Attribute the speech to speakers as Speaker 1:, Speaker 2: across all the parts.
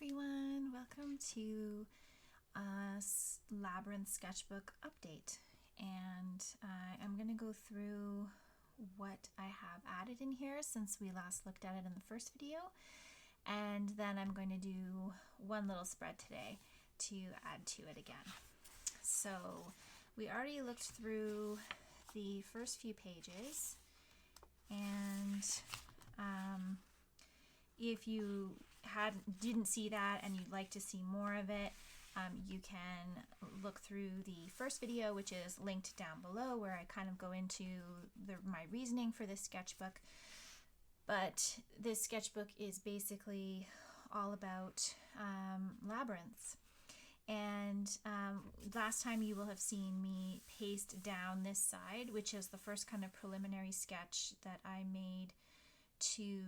Speaker 1: everyone, welcome to Labyrinth Sketchbook update, and I'm going to go through what I have added in here since we last looked at it in the first video, and then I'm going to do one little spread today to add to it again. So we already looked through the first few pages, and if you didn't see that and you'd like to see more of it, you can look through the first video, which is linked down below, where I kind of go into my reasoning for this sketchbook. But this sketchbook is basically all about labyrinths. And last time you will have seen me paste down this side, which is the first kind of preliminary sketch that I made to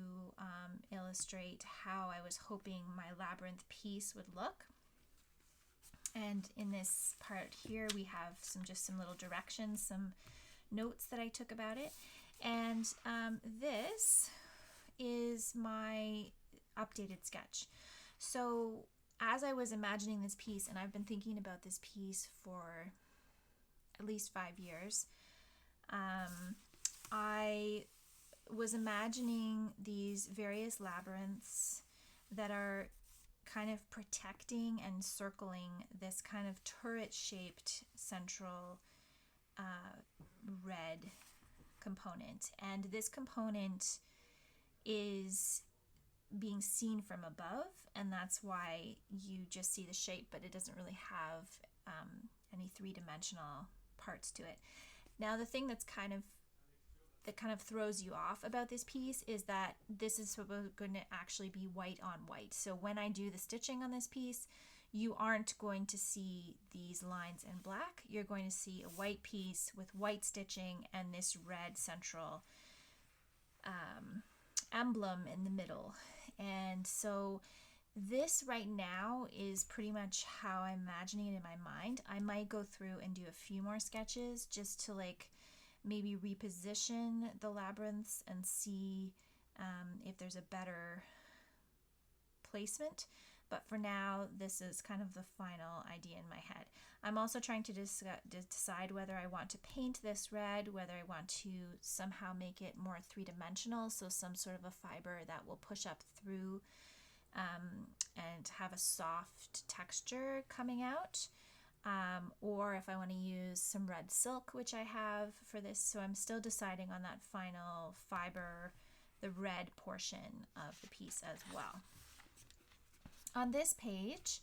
Speaker 1: illustrate how I was hoping my labyrinth piece would look. And in this part here we have some little directions, some notes that I took about it. And this is my updated sketch. So as I was imagining this piece, and I've been thinking about this piece for at least 5 years, I was imagining these various labyrinths that are kind of protecting and circling this kind of turret-shaped central red component. And this component is being seen from above, and that's why you just see the shape, but it doesn't really have any three-dimensional parts to it. Now, the thing that kind of throws you off about this piece is that this is going to actually be white on white. So when I do the stitching on this piece, you aren't going to see these lines in black. You're going to see a white piece with white stitching and this red central emblem in the middle. And so this right now is pretty much how I'm imagining it in my mind. I might go through and do a few more sketches just to maybe reposition the labyrinths and see if there's a better placement. But for now, this is kind of the final idea in my head. I'm also trying to decide whether I want to paint this red, whether I want to somehow make it more three-dimensional, so some sort of a fiber that will push up through and have a soft texture coming out. Or if I want to use some red silk, which I have for this. So I'm still deciding on that final fiber, the red portion of the piece as well. On this page,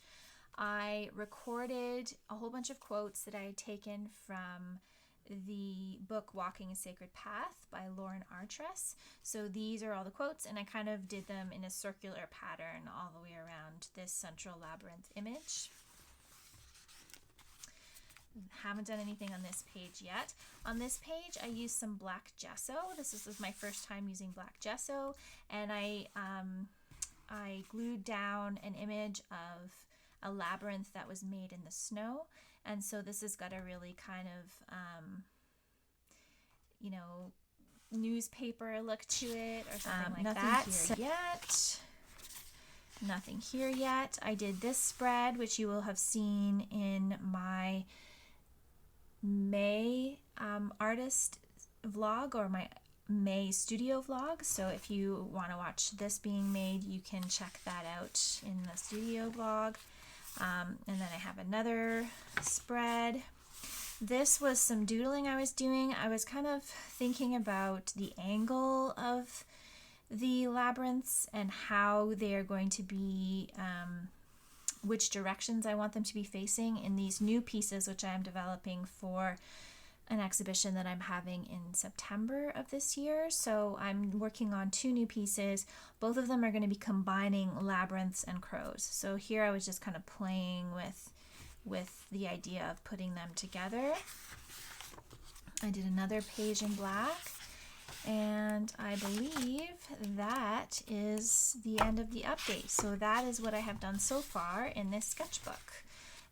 Speaker 1: I recorded a whole bunch of quotes that I had taken from the book Walking a Sacred Path by Lauren Artress. So these are all the quotes, and I kind of did them in a circular pattern all the way around this central labyrinth image. Haven't done anything on this page yet. On this page I used some black gesso. This is my first time using black gesso, and I glued down an image of a labyrinth that was made in the snow, and so this has got a really kind of newspaper look to it or something like that. Nothing here yet. I did this spread, which you will have seen in my May artist vlog or my May studio vlog. So if you want to watch this being made, you can check that out in the studio vlog. And then I have another spread. This was some doodling I was doing. I was kind of thinking about the angle of the labyrinths and how they are going to be, which directions I want them to be facing in these new pieces, which I am developing for an exhibition that I'm having in September of this year. So I'm working on 2 new pieces. Both of them are going to be combining labyrinths and crows. So here I was just kind of playing with the idea of putting them together. I did another page in black, and I believe that is the end of the update. So that is what I have done so far in this sketchbook.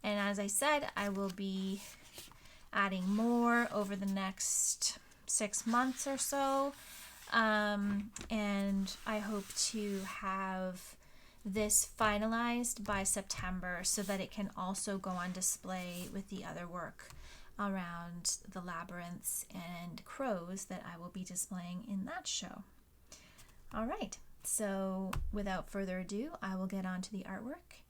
Speaker 1: And as I said, I will be adding more over the next 6 months or so. And I hope to have this finalized by September so that it can also go on display with the other work around the labyrinths and crows that I will be displaying in that show. All right, so without further ado, I will get on to the artwork.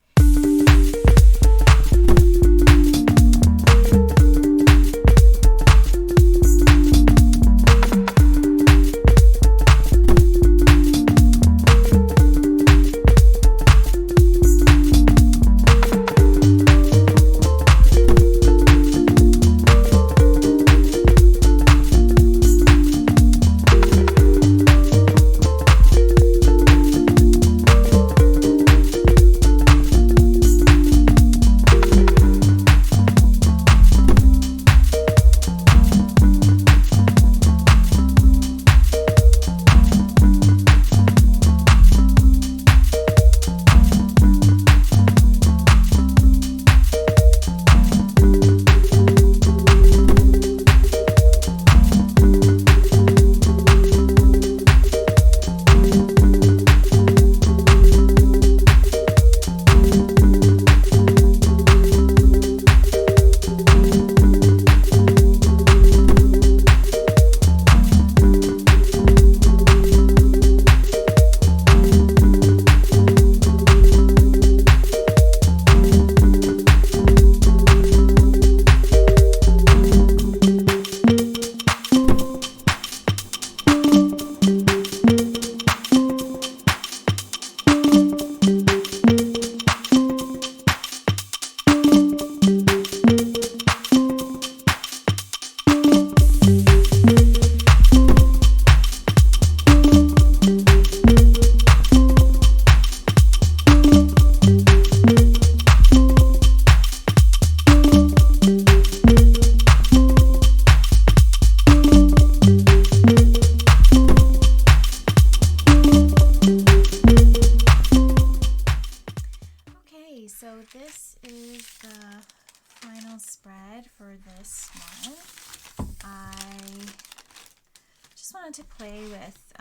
Speaker 1: So this is the final spread for this one. I just wanted to play with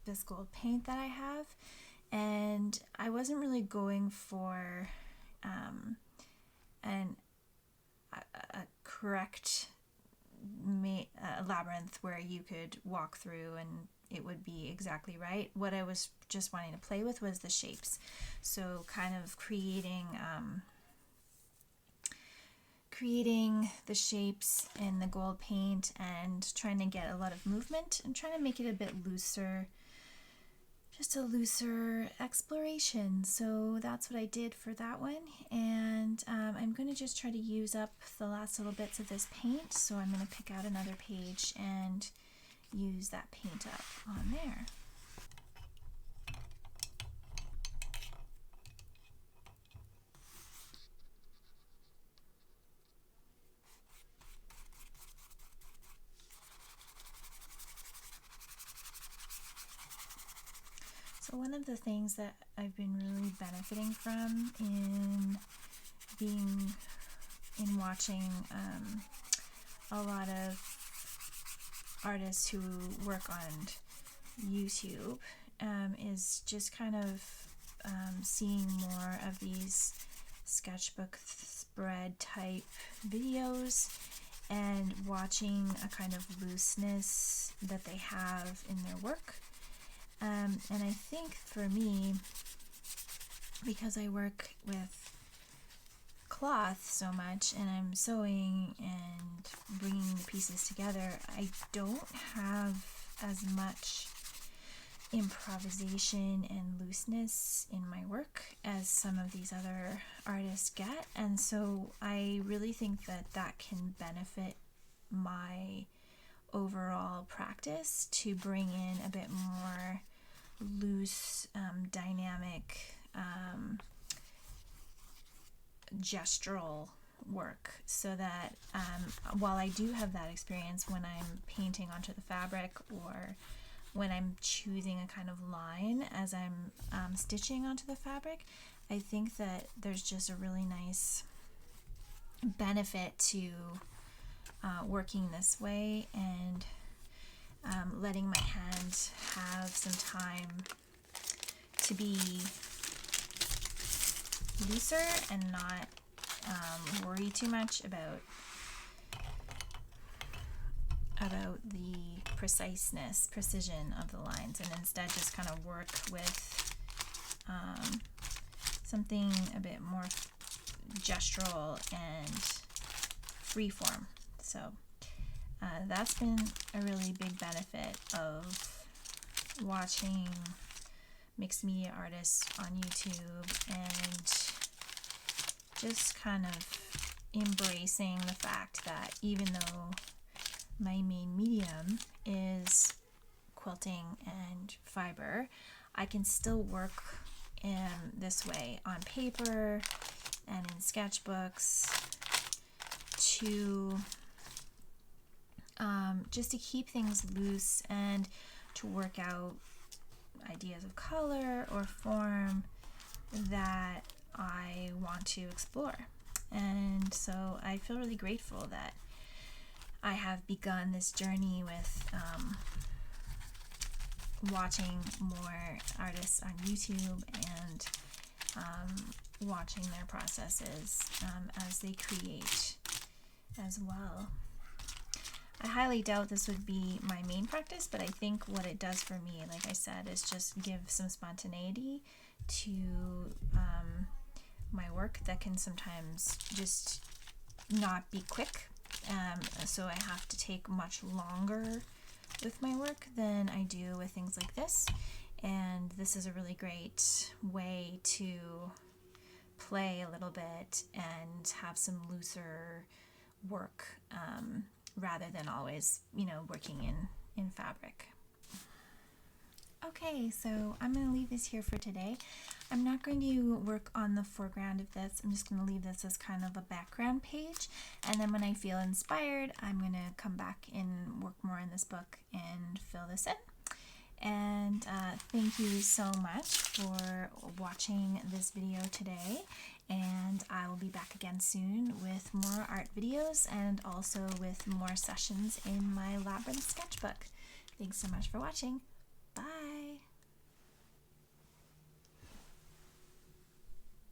Speaker 1: this gold paint that I have, and I wasn't really going for a correct labyrinth where you could walk through and it would be exactly right. What I was just wanting to play with was the shapes. So kind of creating the shapes in the gold paint and trying to get a lot of movement and trying to make it a bit looser, just a looser exploration. So that's what I did for that one. And I'm going to just try to use up the last little bits of this paint. So I'm going to pick out another page and use that paint up on there. So one of the things that I've been really benefiting from in watching a lot of artists who work on YouTube is just kind of seeing more of these sketchbook spread type videos and watching a kind of looseness that they have in their work. And I think for me, because I work with cloth so much and I'm sewing and bringing the pieces together, I don't have as much improvisation and looseness in my work as some of these other artists get, and so I really think that that can benefit my overall practice to bring in a bit more loose, dynamic, gestural work, so that while I do have that experience when I'm painting onto the fabric or when I'm choosing a kind of line as I'm stitching onto the fabric, I think that there's just a really nice benefit to working this way and letting my hand have some time to be looser and not worry too much about the precision of the lines, and instead just kind of work with something a bit more gestural and freeform. So that's been a really big benefit of watching mixed media artists on YouTube, and just kind of embracing the fact that even though my main medium is quilting and fiber, I can still work in this way on paper and in sketchbooks to just to keep things loose and to work out ideas of color or form that I want to explore. And so I feel really grateful that I have begun this journey with watching more artists on YouTube and watching their processes as they create as well. I highly doubt this would be my main practice, but I think what it does for me, like I said, is just give some spontaneity to my work that can sometimes just not be quick. So I have to take much longer with my work than I do with things like this. And this is a really great way to play a little bit and have some looser work rather than always, working in fabric. Okay, so I'm going to leave this here for today. I'm not going to work on the foreground of this. I'm just going to leave this as kind of a background page. And then when I feel inspired, I'm going to come back and work more in this book and fill this in. And thank you so much for watching this video today. And I will be back again soon with more art videos and also with more sessions in my Labyrinth sketchbook. Thanks so much for watching. Bye.